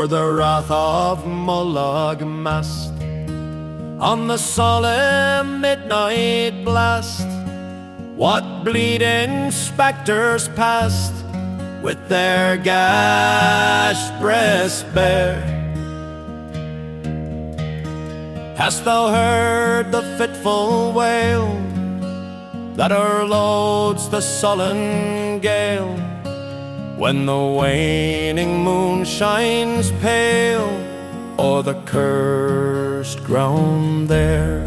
o'er the wrath of Mullaghmast. On the solemn midnight blast, what bleeding spectres passed with their gashed breasts bare? Hast thou heard the fitful wail that o'erloads the sullen gale, when the waning moon shines pale o'er the cursed ground there?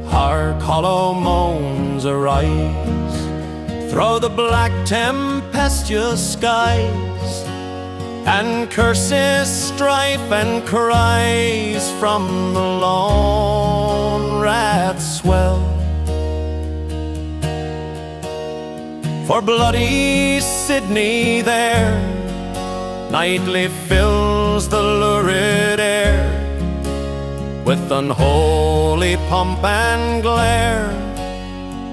Hark, hollow moans arise through the black tempestuous skies, and curses, strife, and cries from the lone rath's well. For bloody Sydney there nightly fills the lurid air with unholy pomp and glare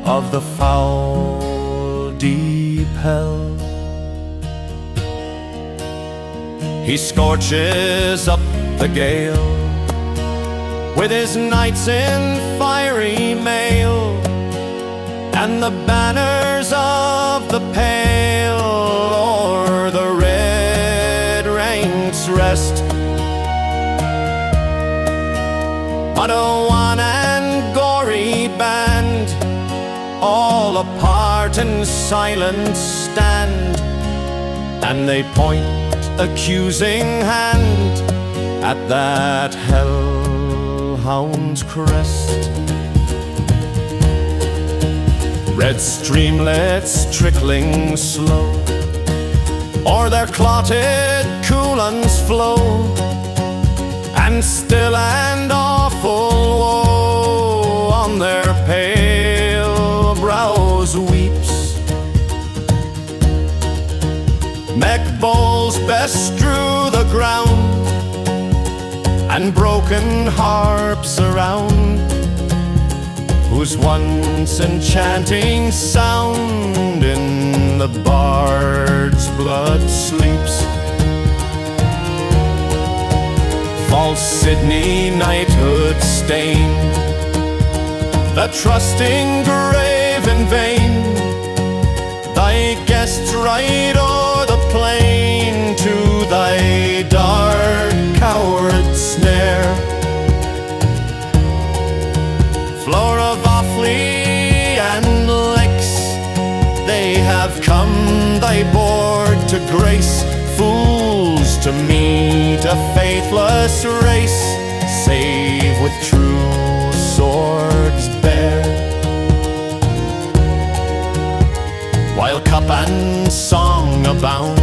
of the foul deep hell. He scorches up the gale with his knights in fiery mail, and the banners of the pale o'er the red ranks rest. But a wan and gory band, all apart and silent stand, and they point accusing hand at that hellhound's crest. Red streamlets trickling slow o'er their clotted coulons flow, and still and awful woe on their pale brows weeps. Mech bowls bestrew the ground, and broken harps around, whose once enchanting sound in the bard's blood sleeps. False Sydney knighthood stained the trusting grave in vain, thy guests ride o'er the plain to thy dark coward snare. Flora of Offaly and Licks, they have come thy board to grace, fools to meet a faithless race, save with true swords bare. While cup and song abound,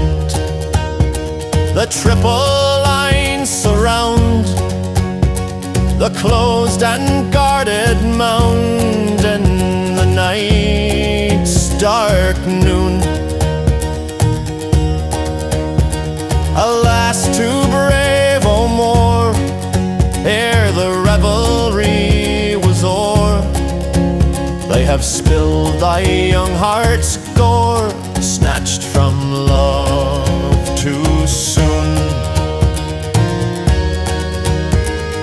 the triple lines surround the closed and guarded mound in the night's dark noon. Alas, too brave, oh more, ere the revelry was o'er, they have spilled thy young heart's gore, snatched from love too soon.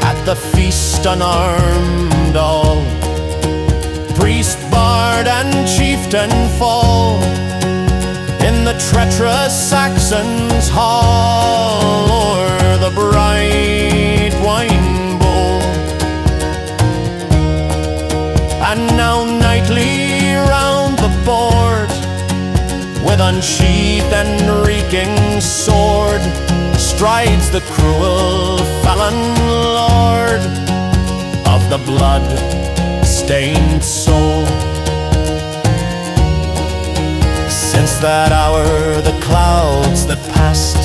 At the feast unarmed all, priest, bard, and chieftain fall in the treacherous Saxon's hall o'er the bright wine bowl. And now nightly round the board, with unsheathed and reeking sword, strides the cruel felon lord of the blood-stained soul. Since that hour the clouds that passed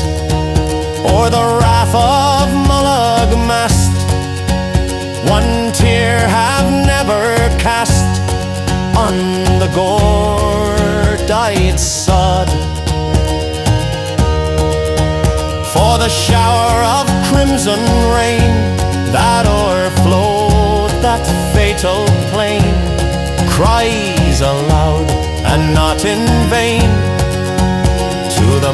o'er the wrath of Mullaghmast, one tear have never cast on the gore-dyed sod. For the shower of crimson rain that o'erflowed that fatal plain cries aloud, and not in vain, to the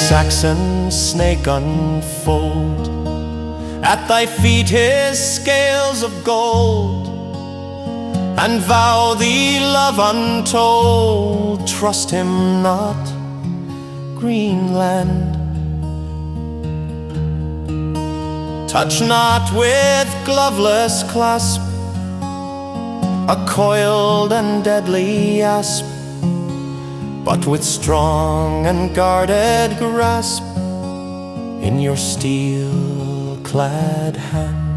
Saxon snake unfold, at thy feet his scales of gold, and vow thee love untold. Trust him not, Greenland. Touch not with gloveless clasp a coiled and deadly asp, but with strong and guarded grasp in your steel-clad hand.